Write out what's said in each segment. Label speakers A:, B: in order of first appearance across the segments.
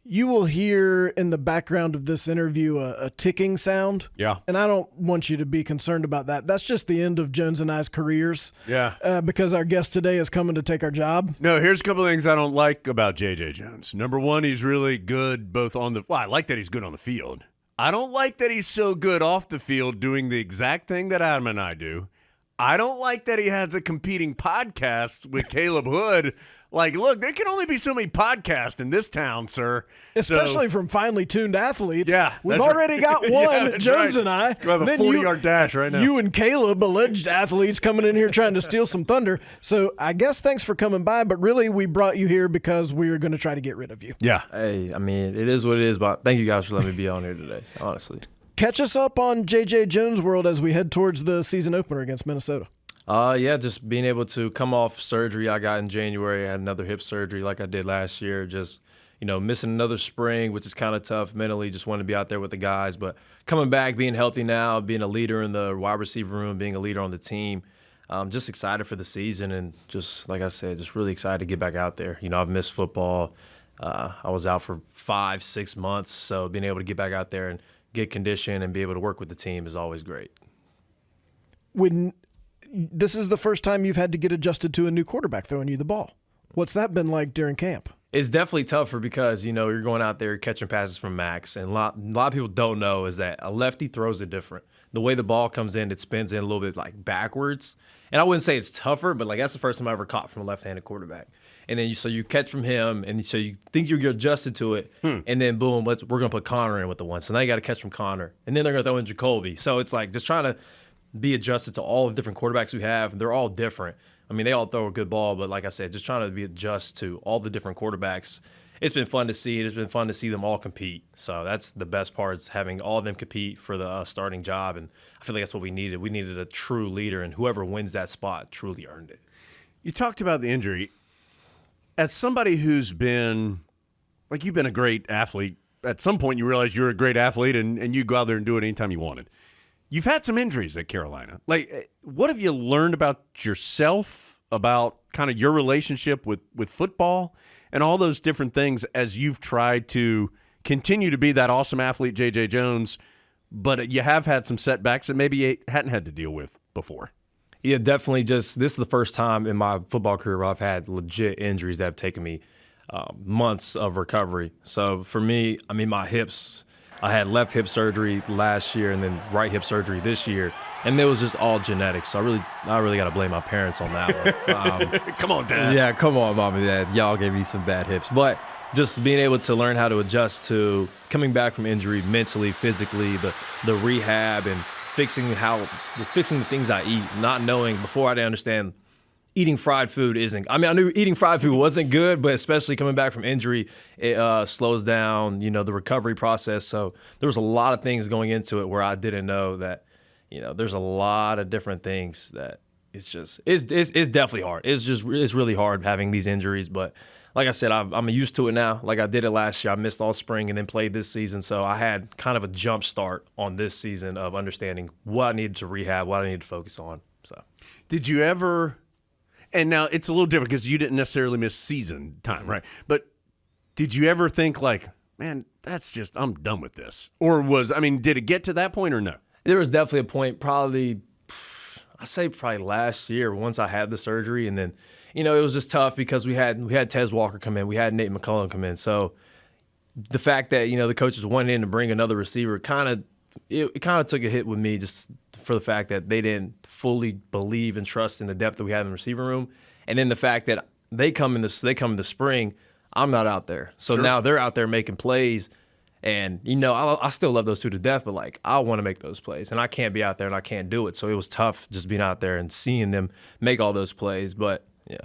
A: You will hear in the background of this interview a ticking sound.
B: Yeah.
A: And I don't want you to be concerned about that. That's just the end of Jones and I's careers.
B: Yeah.
A: Because our guest today is coming to take our job.
B: No, here's a couple of things I don't like about J.J. Jones. Number one, he's really good both on the – well, I like that he's good on the field. I don't like that he's so good off the field doing the exact thing that Adam and I do. I don't like that he has a competing podcast with Caleb Hood. Like, look, there can only be so many podcasts in this town, sir.
A: Especially from finely tuned athletes.
B: Yeah.
A: We've already got one,
B: Yeah,
A: Jones
B: right.
A: and I.
B: Let's go have a 40-yard dash right now.
A: You and Caleb, alleged athletes coming in here trying to steal some thunder. So I guess thanks for coming by, but really we brought you here because we were going to try to get rid of you.
B: Yeah.
C: Hey, I mean, it is what it is, but thank you guys for letting me be on here today, honestly.
A: Catch us up on J.J. Jones World as we head towards the season opener against Minnesota.
C: Yeah, just being able to come off surgery I got in January. I had another hip surgery like I did last year. Just, missing another spring, which is kind of tough mentally. Just wanted to be out there with the guys. But coming back, being healthy now, being a leader in the wide receiver room, being a leader on the team, just excited for the season. And just, like I said, just really excited to get back out there. I've missed football. I was out for 5-6 months. So being able to get back out there and get conditioned and be able to work with the team is always great.
A: This is the first time you've had to get adjusted to a new quarterback throwing you the ball. What's that been like during camp?
C: It's definitely tougher because, you're going out there catching passes from Max. And a lot of people don't know is that a lefty throws it different. The way the ball comes in, it spins in a little bit like backwards. And I wouldn't say it's tougher, but like that's the first time I ever caught from a left-handed quarterback. And then you catch from him, and so you think you're adjusted to it, and then boom, we're going to put Connor in with the one. So now you got to catch from Connor. And then they're going to throw in Jacoby. So it's like just trying to be adjusted to all the different quarterbacks we have. They're all different. I mean, they all throw a good ball, but like I said, just trying to be adjust to all the different quarterbacks. It's been fun to see. It's been fun to see them all compete. So that's the best part, is having all of them compete for the starting job. And I feel like that's what we needed. We needed a true leader, and whoever wins that spot truly earned it.
B: You talked about the injury. As somebody who's been, like, you've been a great athlete, at some point you realize you're a great athlete and you go out there and do it anytime you wanted. You've had some injuries at Carolina. Like, what have you learned about yourself, about kind of your relationship with football, and all those different things as you've tried to continue to be that awesome athlete, J.J. Jones, but you have had some setbacks that maybe you hadn't had to deal with before?
C: Yeah, definitely. This is the first time in my football career where I've had legit injuries that have taken me months of recovery. So for me, I mean, my hips, I had left hip surgery last year and then right hip surgery this year, and it was just all genetics. So I really got to blame my parents on that one.
B: Come on, Dad.
C: Yeah, come on, Mom and Dad. Y'all gave me some bad hips. But just being able to learn how to adjust to coming back from injury mentally, physically, the rehab, and fixing the things I eat, not knowing before I didn't understand eating fried food isn't. I mean, I knew eating fried food wasn't good, but especially coming back from injury, it slows down, the recovery process. So there was a lot of things going into it where I didn't know that, there's a lot of different things that it's definitely hard. It's really hard having these injuries, but like I said, I'm used to it now. Like I did it last year. I missed all spring and then played this season. So I had kind of a jump start on this season of understanding what I needed to rehab, what I needed to focus on. So
B: did you ever? And now it's a little different because you didn't necessarily miss season time, right? But did you ever think like, man, I'm done with this? Or did it get to that point or no?
C: There was definitely a point, probably last year once I had the surgery. And then, it was just tough because we had Tez Walker come in. We had Nate McCullum come in. So the fact that, the coaches wanted in to bring another receiver kind of took a hit with me, just for the fact that they didn't fully believe and trust in the depth that we had in the receiver room. And then the fact that they come in the spring, I'm not out there. So
B: Sure.
C: Now they're out there making plays. And, I still love those two to death, but, like, I want to make those plays. And I can't be out there and I can't do it. So it was tough just being out there and seeing them make all those plays. But, yeah.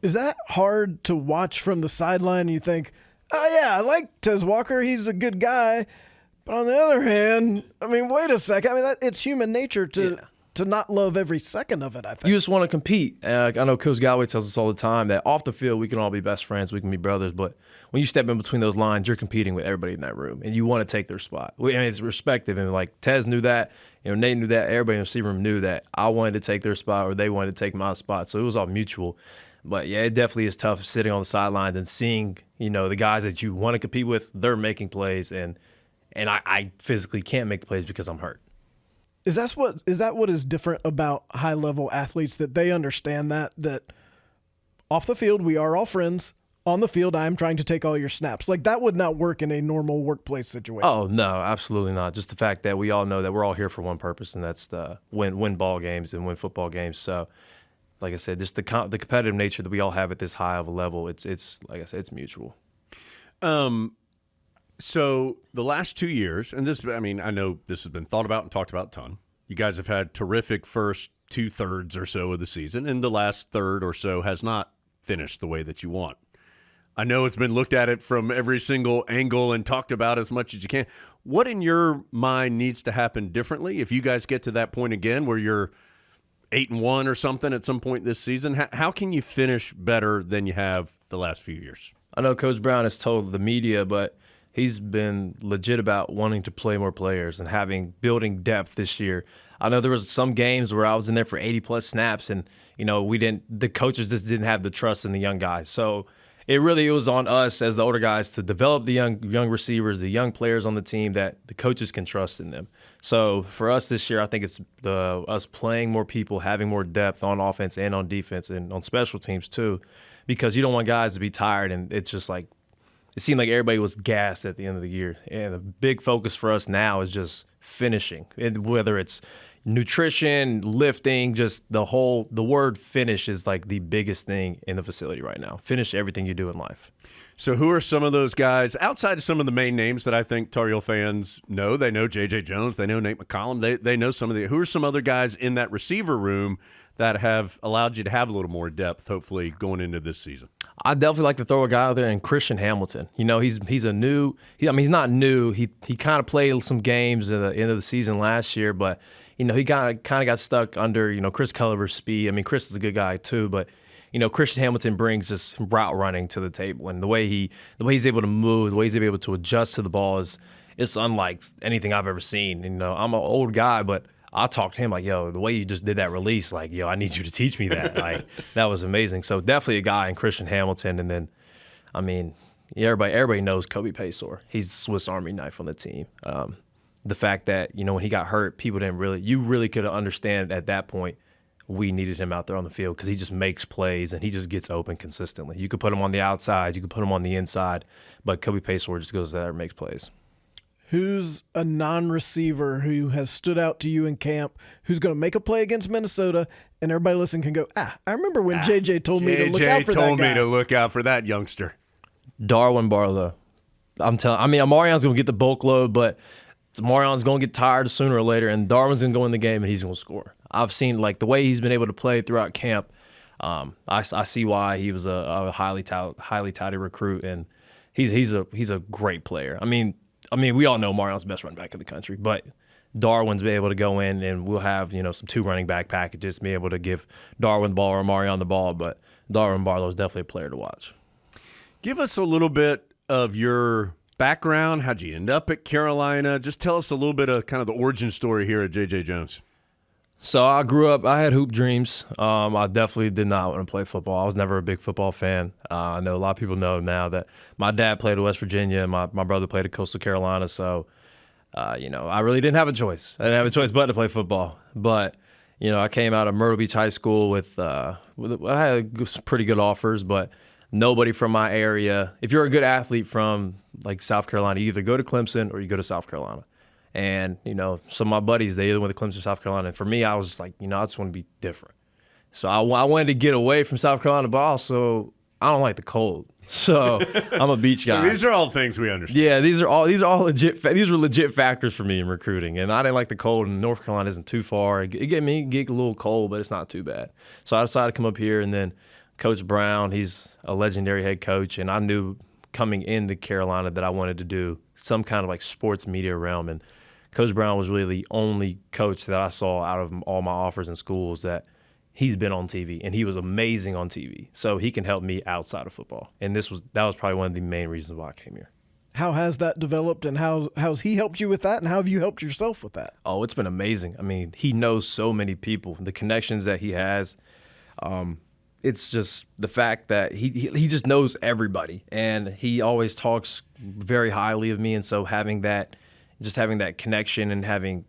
A: Is that hard to watch from the sideline? You think, oh, yeah, I like Tez Walker. He's a good guy. But on the other hand, wait a second. It's human nature to not love every second of it, I think.
C: You just want to compete. I know Coach Galloway tells us all the time that off the field we can all be best friends, we can be brothers, but when you step in between those lines, you're competing with everybody in that room, and you want to take their spot. It's respective, and like Tez knew that, Nate knew that, everybody in the receiver room knew that I wanted to take their spot or they wanted to take my spot, so it was all mutual. But yeah, it definitely is tough sitting on the sidelines and seeing, the guys that you want to compete with, they're making plays, and I physically can't make the plays because I'm hurt.
A: Is that what is different about high-level athletes, that they understand that off the field we are all friends, on the field I am trying to take all your snaps? Like, that would not work in a normal workplace situation.
C: Oh, no, absolutely not. Just the fact that we all know that we're all here for one purpose, and that's to win ball games and win football games. So, like I said, just the competitive nature that we all have at this high of a level, it's like I said, it's mutual.
B: So the last 2 years, and I know this has been thought about and talked about a ton. You guys have had terrific first 2/3 or so of the season, and the last third or so has not finished the way that you want. I know it's been looked at it from every single angle and talked about as much as you can. What in your mind needs to happen differently if you guys get to that point again where you're 8-1 or something at some point this season? How can you finish better than you have the last few years?
C: I know Coach Brown has told the media, but he's been legit about wanting to play more players and building depth this year. I know there was some games where I was in there for 80-plus snaps, and the coaches just didn't have the trust in the young guys. So it was on us as the older guys to develop the young receivers, the young players on the team that the coaches can trust in them. So for us this year, I think it's us playing more people, having more depth on offense and on defense and on special teams too, because you don't want guys to be tired, and it's just like it seemed like everybody was gassed at the end of the year. And the big focus for us now is just finishing, whether it's nutrition, lifting, just the word finish is like the biggest thing in the facility right now. Finish everything you do in life.
B: So who are some of those guys, outside of some of the main names that I think Tar Heel fans know? They know J.J. Jones. They know Nate McCollum. They know some of who are some other guys in that receiver room that have allowed you to have a little more depth, hopefully, going into this season?
C: I definitely like to throw a guy out there in Christian Hamilton. He's a new – he's not new. He kind of played some games at the end of the season last year, but, he kind of got stuck under, Chris Culliver's speed. Chris is a good guy too, but, Christian Hamilton brings just route running to the table, and the way he's able to move, the way he's able to adjust to the ball it's unlike anything I've ever seen. I'm an old guy, but – I talked to him like, yo, the way you just did that release, like, yo, I need you to teach me that. Like, that was amazing. So definitely a guy in Christian Hamilton. And then, everybody knows Kobe Paysor. He's a Swiss Army knife on the team. The fact that, when he got hurt, you really could understand at that point we needed him out there on the field because he just makes plays and he just gets open consistently. You could put him on the outside, you could put him on the inside, but Kobe Paysor just goes there and makes plays.
A: Who's a non-receiver who has stood out to you in camp, who's going to make a play against Minnesota, and everybody listening can go, I remember when JJ told me to look out for that guy.
B: JJ told me to look out for that youngster.
C: Darwin Barlow. Marion's going to get the bulk load, but Marion's going to get tired sooner or later, and Darwin's going to go in the game, and he's going to score. I've seen, the way he's been able to play throughout camp, I see why he was a highly touted recruit, and he's a great player. We all know Marion's the best running back in the country, but Darwin's been able to go in, and we'll have some 2 running back packages, be able to give Darwin the ball or Marion the ball. But Darwin Barlow is definitely a player to watch.
B: Give us a little bit of your background. How'd you end up at Carolina? Just tell us a little bit of kind of the origin story here at J.J. Jones.
C: So I grew up, I had hoop dreams. I definitely did not want to play football. I was never a big football fan. I know a lot of people know now that my dad played at West Virginia and my brother played at Coastal Carolina. So, I really didn't have a choice. I didn't have a choice but to play football. But, I came out of Myrtle Beach High School I had pretty good offers, but nobody from my area. If you're a good athlete from South Carolina, you either go to Clemson or you go to South Carolina. And, some of my buddies, they either went to Clemson or South Carolina. And for me, I was just like, I just want to be different. So I wanted to get away from South Carolina, but also I don't like the cold. So I'm a beach guy.
B: These are all things we understand.
C: Yeah, these are all legit. These were legit factors for me in recruiting. And I didn't like the cold, and North Carolina isn't too far. It get a little cold, but it's not too bad. So I decided to come up here, and then Coach Brown, he's a legendary head coach, and I knew coming into Carolina that I wanted to do some kind of sports media realm. And Coach Brown was really the only coach that I saw out of all my offers in schools that he's been on TV, and he was amazing on TV. So he can help me outside of football. And that was probably one of the main reasons why I came here.
A: How has that developed, and how's he helped you with that, and how have you helped yourself with that?
C: Oh, it's been amazing. He knows so many people. The connections that he has, it's just the fact that he just knows everybody, and he always talks very highly of me. And so having that connection and having,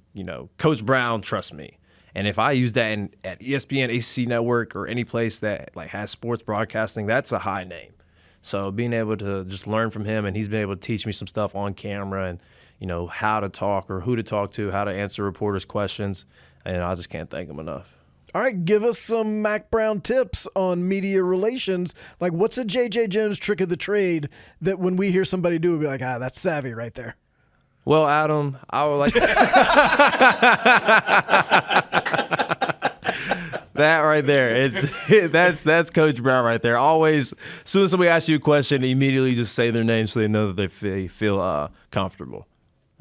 C: Coach Brown trust me. And if I use that at ESPN, ACC Network, or any place that like has sports broadcasting, that's a high name. So being able to just learn from him, and he's been able to teach me some stuff on camera and, how to talk or who to talk to, how to answer reporters' questions, and I just can't thank him enough.
A: All right, give us some Mack Brown tips on media relations. Like, what's a J.J. Jones trick of the trade that when we hear somebody do, we'll be like, that's savvy right there?
C: Well, Adam, I would like that right there. That's Coach Brown right there. Always, as soon as somebody asks you a question, immediately just say their name so they know that they feel comfortable.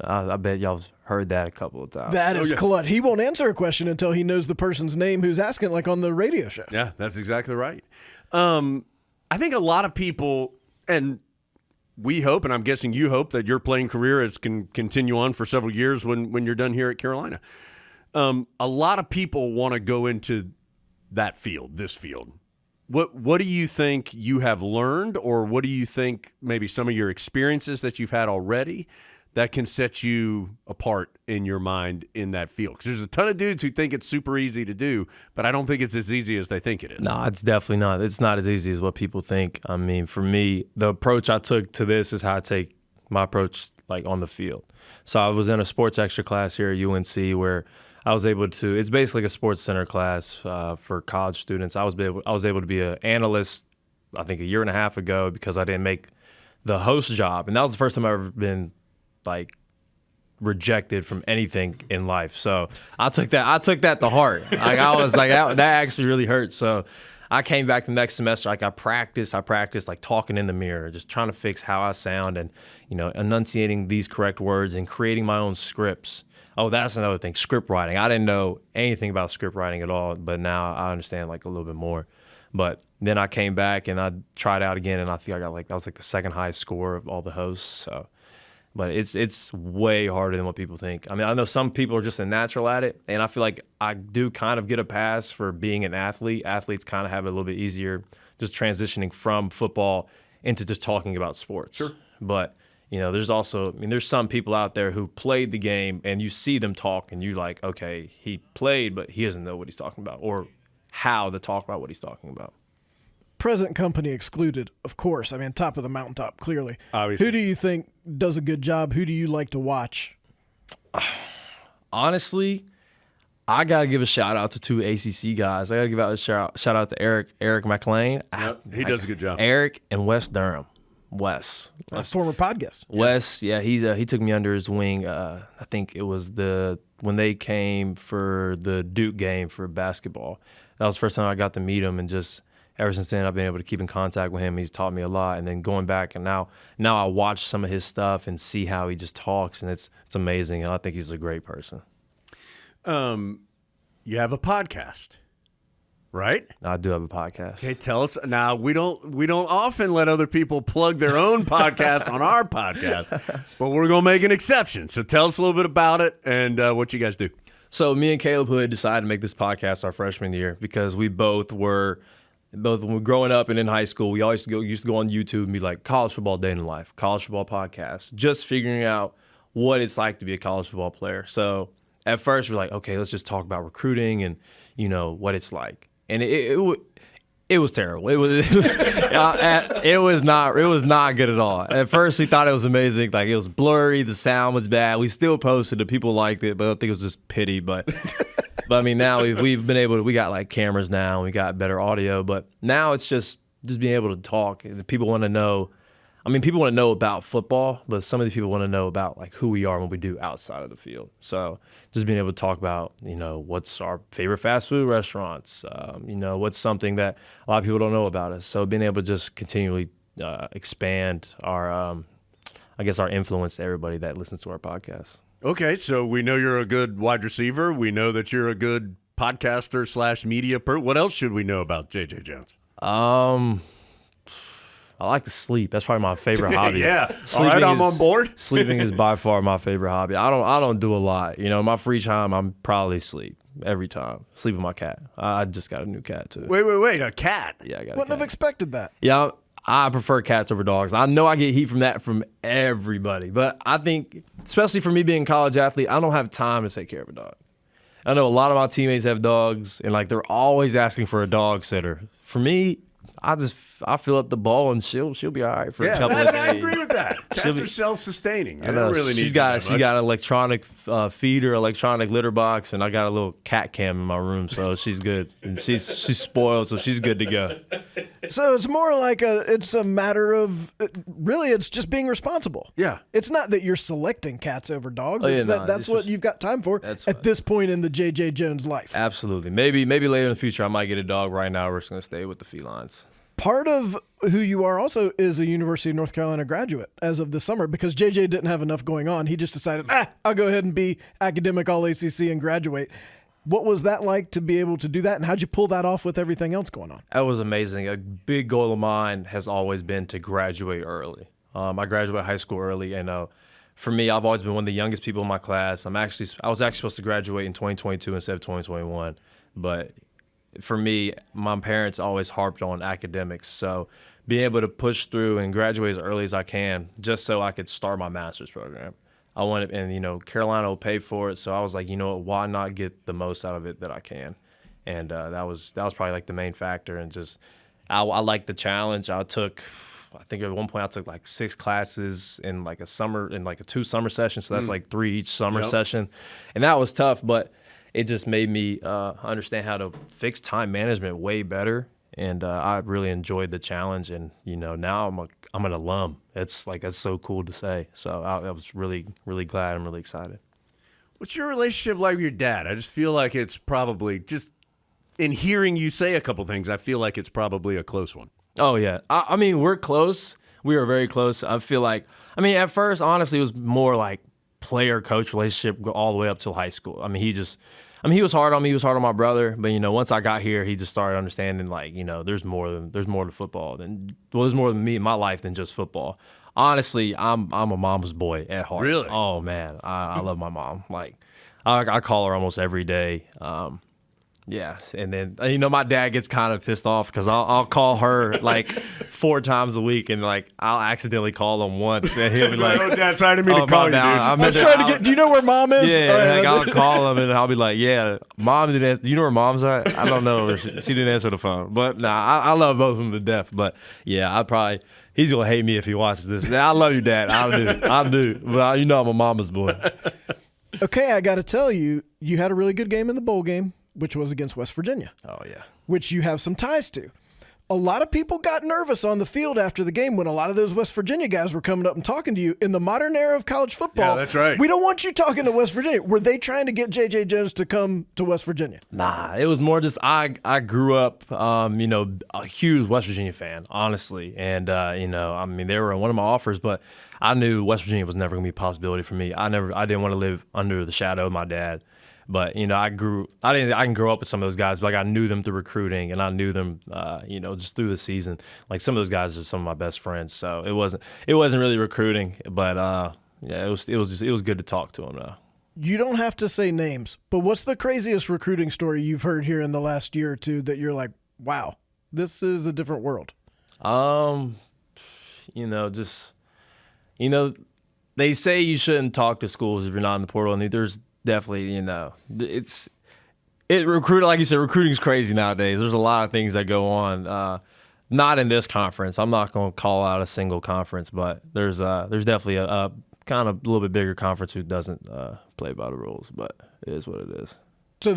C: I bet y'all heard that a couple of times.
A: That is clutch. He won't answer a question until he knows the person's name who's asking, like on the radio show.
B: Yeah, that's exactly right. I think a lot of people, and we hope, and I'm guessing you hope, that your playing career can continue on for several years when you're done here at Carolina. A lot of people want to go into this field. What do you think you have learned, or what do you think maybe some of your experiences that you've had already that can set you apart in your mind in that field? Because there's a ton of dudes who think it's super easy to do, but I don't think it's as easy as they think it is.
C: No, it's definitely not. It's not as easy as what people think. I mean, for me, the approach I took to this is how I take my approach like on the field. So I was in a sports extra class here at UNC where I was able to – it's basically like a sports center class for college students. I was able to be an analyst, I think, a year and a half ago because I didn't make the host job. And that was the first time I've ever been – like rejected from anything in life. So I took that to heart. Like I was like, that actually really hurt. So I came back the next semester. Like I practiced like talking in the mirror, just trying to fix how I sound and, enunciating these correct words and creating my own scripts. Oh, that's another thing. Script writing. I didn't know anything about script writing at all, but now I understand like a little bit more. But then I came back and I tried out again, and I think I got that was like the second highest score of all the hosts. So. But it's way harder than what people think. I mean, I know some people are just a natural at it, and I feel like I do kind of get a pass for being an athlete. Athletes kind of have it a little bit easier just transitioning from football into just talking about sports.
B: Sure.
C: But, there's also, there's some people out there who played the game, and you see them talk, and you're like, okay, he played, but he doesn't know what he's talking about or how to talk about what he's talking about.
A: Present company excluded, of course. I mean, top of the mountaintop, clearly.
B: Obviously.
A: Who do you think does a good job? Who do you like to watch?
C: Honestly, I got to give a shout-out to two ACC guys. I got to give out a shout-out to Eric McLean.
B: Yep, he does a good job.
C: Eric and Wes Durham. Wes.
A: Former podcast.
C: Wes, yeah, he took me under his wing. I think it was when they came for the Duke game for basketball. That was the first time I got to meet him, and just – ever since then, I've been able to keep in contact with him. He's taught me a lot. And then going back, and now I watch some of his stuff and see how he just talks, and it's amazing. And I think he's a great person.
B: You have a podcast, right?
C: I do have a podcast.
B: Okay, tell us. Now, we don't often let other people plug their own podcast on our podcast, but we're going to make an exception. So tell us a little bit about it and what you guys do.
C: So me and Caleb Hood decided to make this podcast our freshman year because we both when we were growing up and in high school, we always used to go on YouTube and be like, college football day in the life, college football podcast, just figuring out what it's like to be a college football player. So at first we're like, okay, let's just talk about recruiting and, what it's like. And it was terrible. It was not good at all. At first we thought it was amazing. Like it was blurry. The sound was bad. We still posted it. People liked it, but I think it was just pity. But I mean, now we've been able to, we got like cameras now, we got better audio, but now it's just being able to talk. People want to know, people want to know about football, but some of the people want to know about like who we are and what we do outside of the field. So just being able to talk about, what's our favorite fast food restaurants, what's something that a lot of people don't know about us. So being able to just continually expand our, our influence to everybody that listens to our podcast.
B: Okay, so we know you're a good wide receiver. We know that you're a good podcaster / media person. What else should we know about J.J. Jones?
C: I like to sleep. That's probably my favorite hobby.
B: Yeah. All right, I'm on board.
C: Sleeping is by far my favorite hobby. I don't do a lot. My free time, I'm probably sleep. every time. Sleep with my cat. I just got a new cat too.
B: Wait, a cat?
C: Yeah, I got.
A: Wouldn't have expected that.
C: Yeah, I prefer cats over dogs. I know I get heat from that from everybody, but I think, especially for me being a college athlete, I don't have time to take care of a dog. I know a lot of my teammates have dogs, and like they're always asking for a dog sitter. For me, I fill up the bowl and she'll be all right for a couple of days.
B: I agree with that. Cats are self-sustaining.
C: I know.
B: Really
C: She got an electronic feeder, electronic litter box, and I got a little cat cam in my room, so she's good. And she's spoiled, so she's good to go.
A: So it's more like it's a matter of really it's just being responsible.
B: Yeah.
A: It's not that you're selecting cats over dogs.
C: Oh, yeah,
A: It's
C: no,
A: that's
C: it's
A: what
C: just-
A: you've got time for at this point in the J.J. Jones life.
C: Absolutely. Maybe later in the future I might get a dog. Right now we're just gonna stay with the felines.
A: Part of who you are also is a University of North Carolina graduate as of this summer because JJ didn't have enough going on. He just decided, I'll go ahead and be academic all ACC and graduate. What was that like to be able to do that, and how'd you pull that off with everything else going on?
C: That was amazing. A big goal of mine has always been to graduate early. I graduated high school early, and for me, I've always been one of the youngest people in my class. I was actually supposed to graduate in 2022 instead of 2021, but for me, my parents always harped on academics, so being able to push through and graduate as early as I can, just so I could start my master's program. I wanted, and Carolina will pay for it, so I was like, why not get the most out of it that I can? And that was probably like the main factor, and just I liked the challenge. I think at one point I took like 6 classes in like a 2 summer sessions, so that's like 3 each summer session, and that was tough, but it just made me understand how to fix time management way better, and I really enjoyed the challenge. And now I'm an alum. It's like that's so cool to say. So I was really glad. I'm really excited.
B: What's your relationship like with your dad? I just feel like it's probably just in hearing you say a couple things. I feel like it's probably a close one.
C: Oh yeah, I mean we're close. We were very close. I feel like at first honestly it was more like player-coach relationship all the way up till high school. He was hard on me. He was hard on my brother. But once I got here, he just started understanding there's more to football there's more than me in my life than just football. Honestly, I'm a mama's boy at heart.
B: Really?
C: Oh man, I love my mom. Like I call her almost every day. Yeah, and then my dad gets kind of pissed off because I'll call her like 4 times a week, and like I'll accidentally call him once, and he'll be like,
B: "Oh, Dad, sorry to me to call you, dude."
A: I was trying to get. Do you know where Mom is?
C: Yeah,
A: Right,
C: like I'll call him, and I'll be like, "Yeah, Mom didn't answer. Do you know where Mom's at? I don't know. She didn't answer the phone." But nah, I love both of them to death. But yeah, he's gonna hate me if he watches this. I love you, Dad. I do. But I'm a mama's boy.
A: Okay, I got to tell you, you had a really good game in the bowl game, which was against West Virginia.
C: Oh, yeah.
A: Which you have some ties to. A lot of people got nervous on the field after the game when a lot of those West Virginia guys were coming up and talking to you. In the modern era of college football,
B: Yeah, that's right.
A: We don't want you talking to West Virginia. Were they trying to get J.J. Jones to come to West Virginia?
C: Nah, it was more just I grew up, a huge West Virginia fan, honestly. And, they were one of my offers, but I knew West Virginia was never going to be a possibility for me. I didn't want to live under the shadow of my dad. But I didn't grow up with some of those guys, but like I knew them through recruiting, and I knew them, just through the season. Like some of those guys are some of my best friends. So it wasn't really recruiting, but it was good to talk to them though.
A: You don't have to say names, but what's the craziest recruiting story you've heard here in the last year or two that you're like, wow, this is a different world?
C: They say you shouldn't talk to schools if you're not in the portal, and there's definitely, like you said, recruiting's crazy nowadays. There's a lot of things that go on. Not in this conference. I'm not going to call out a single conference, but there's definitely a kind of a little bit bigger conference who doesn't play by the rules, but it is what it is.
A: So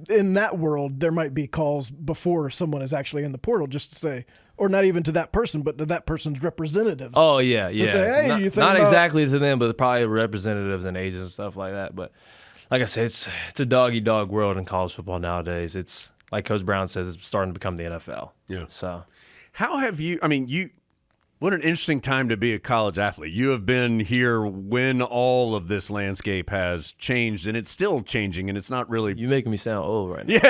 A: in that world, there might be calls before someone is actually in the portal just to say, or not even to that person, but to that person's representatives.
C: Oh, yeah.
A: To say, hey, you think
C: not
A: about...
C: exactly to them, but probably representatives and agents and stuff like that. But like I said, it's a dog-eat-dog world in college football nowadays. It's, like Coach Brown says, it's starting to become the NFL.
B: Yeah.
C: So
B: how have you – what an interesting time to be a college athlete. You have been here when all of this landscape has changed, and it's still changing, and it's not really –
C: You're making me sound old right now.
B: Yeah,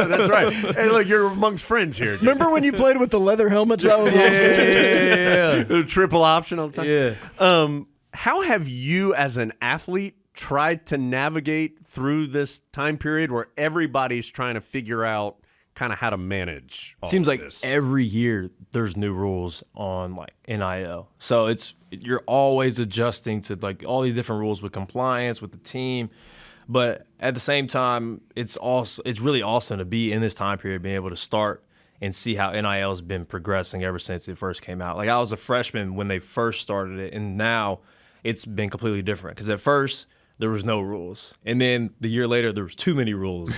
B: that's right. Hey, look, you're amongst friends here.
A: Remember when you played with the leather helmets? That was awesome.
C: Yeah.
B: Triple option all the time.
C: Yeah.
B: How have you as an athlete tried to navigate through this time period where everybody's trying to figure out kind of how to manage all
C: Seems
B: of
C: like
B: this?
C: every year there's new rules on like NIL. So you're always adjusting to like all these different rules with compliance with the team. But at the same time, it's really awesome to be in this time period, being able to start and see how NIL has been progressing ever since it first came out. Like I was a freshman when they first started it, and now it's been completely different. Because at first there was no rules, and then the year later there was too many rules.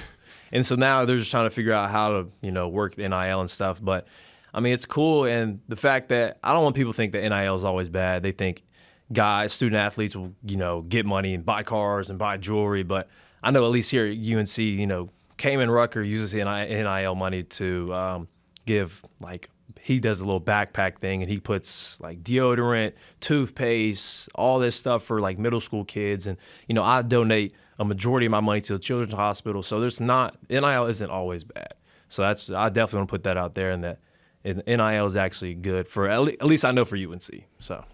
C: And so now they're just trying to figure out how to, work the NIL and stuff. But, I mean, it's cool. And the fact that I don't want people to think that NIL is always bad. They think student athletes will, get money and buy cars and buy jewelry. But I know at least here at UNC, Cayman Rucker uses the NIL money to give, like, he does a little backpack thing, and he puts, like, deodorant, toothpaste, all this stuff for, like, middle school kids. And, I donate a majority of my money to the Children's Hospital. So NIL isn't always bad. So I definitely want to put that out there, and that NIL is actually good for, at least I know for UNC. So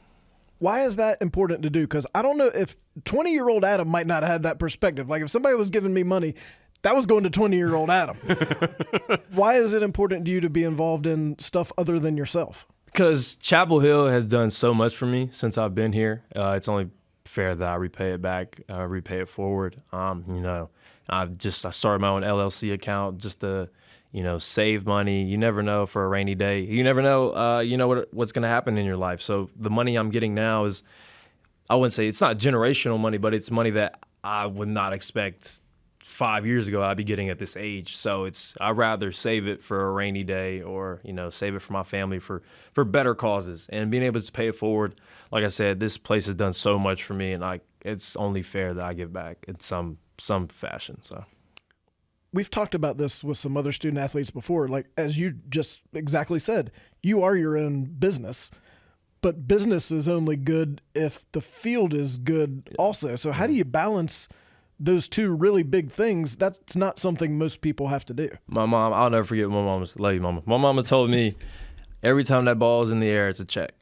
A: why is that important to do? Because I don't know if 20-year-old Adam might not have had that perspective. Like if somebody was giving me money, that was going to 20-year-old Adam. Why is it important to you to be involved in stuff other than yourself?
C: Because Chapel Hill has done so much for me since I've been here. It's only fair that I repay it back, repay it forward. I started my own LLC account just to, save money. You never know for a rainy day. You never know, what's going to happen in your life. So the money I'm getting now is, I wouldn't say it's not generational money, but it's money that I would not expect 5 years ago I'd be getting at this age. So I'd rather save it for a rainy day, or save it for my family for better causes, and being able to pay it forward. Like I said, this place has done so much for me, and it's only fair that I give back in some fashion. So
A: we've talked about this with some other student athletes before. Like as you just exactly said, you are your own business, but business is only good if the field is good also. So how do you balance those two really big things? That's not something most people have to do.
C: My mom, I'll never forget my mom. Love you, mama. My mama told me every time that ball is in the air, it's a check.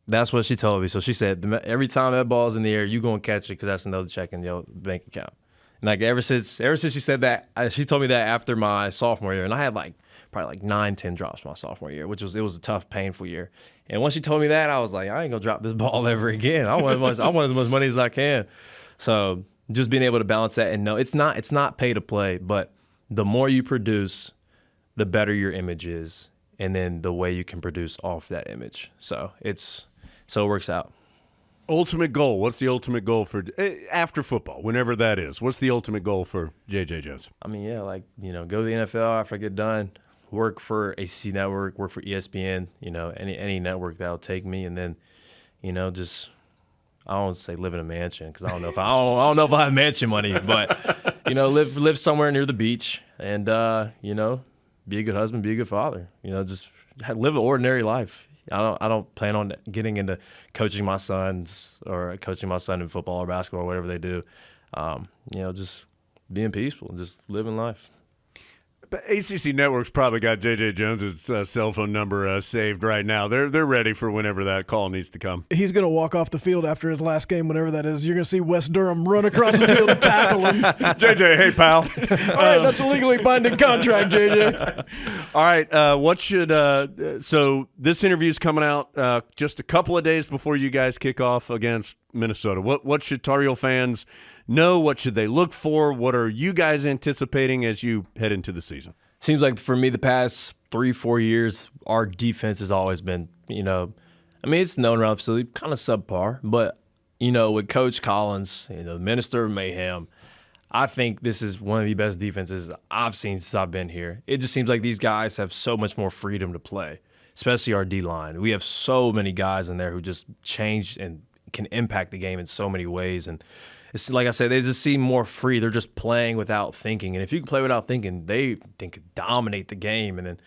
C: That's what she told me. So she said, every time that ball's in the air, you going to catch it because that's another check in your bank account. And like ever since she said that, she told me that after my sophomore year, and I had probably 9-10 drops my sophomore year, it was a tough, painful year. And once she told me that, I was like, I ain't gonna drop this ball ever again. I want as much money as I can. So just being able to balance that, and no, it's not pay to play, but the more you produce, the better your image is, and then the way you can produce off that image. So it works out.
B: Ultimate goal. What's the ultimate goal for after football, whenever that is? What's the ultimate goal for J.J. Jones?
C: I mean, yeah, go to the NFL after I get done, work for ACC Network, work for ESPN, any network that'll take me, and then, just, I don't want to say live in a mansion because I don't know if I have mansion money, but live somewhere near the beach, and be a good husband, be a good father. Just live an ordinary life. I don't plan on getting into coaching my sons or coaching my son in football or basketball or whatever they do. Just being peaceful, just living life.
B: But ACC Network's probably got J.J. Jones's cell phone number saved right now. They're ready for whenever that call needs to come.
A: He's going to walk off the field after his last game, whenever that is. You're going to see West Durham run across the field and tackle him.
B: J.J., hey, pal.
A: All right, that's a legally binding contract, J.J.
B: All right, what should so this interview's coming out just a couple of days before you guys kick off against Minnesota. What should Tar Heel fans know? What should they look for? What are you guys anticipating as you head into the season?
C: Seems like for me the past 3-4 years, our defense has always been, it's known around the facility, kind of subpar. But, with Coach Collins, the Minister of Mayhem, I think this is one of the best defenses I've seen since I've been here. It just seems like these guys have so much more freedom to play, especially our D-line. We have so many guys in there who just changed and can impact the game in so many ways. And it's like I said, they just seem more free. They're just playing without thinking. And if you can play without thinking, they can dominate the game. And then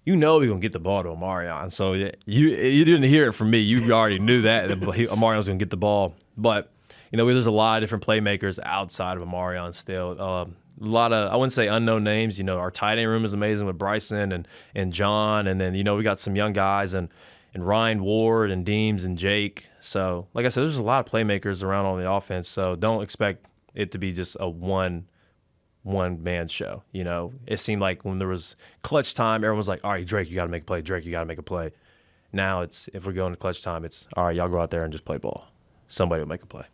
C: we're going to get the ball to Omarion. So you didn't hear it from me. You already knew that Omarion's going to get the ball. But, there's a lot of different playmakers outside of Omarion still. A lot of, I wouldn't say unknown names. Our tight end room is amazing with Bryson and John. And then, we got some young guys and Ryan Ward and Deems and Jake. So, like I said, there's a lot of playmakers around on the offense. So don't expect it to be just a one man show. You know, it seemed like when there was clutch time, everyone was like, all right, Drake, you got to make a play. Drake, you got to make a play. Now it's, if we're going to clutch time, it's, all right, y'all go out there and just play ball. Somebody will make a play.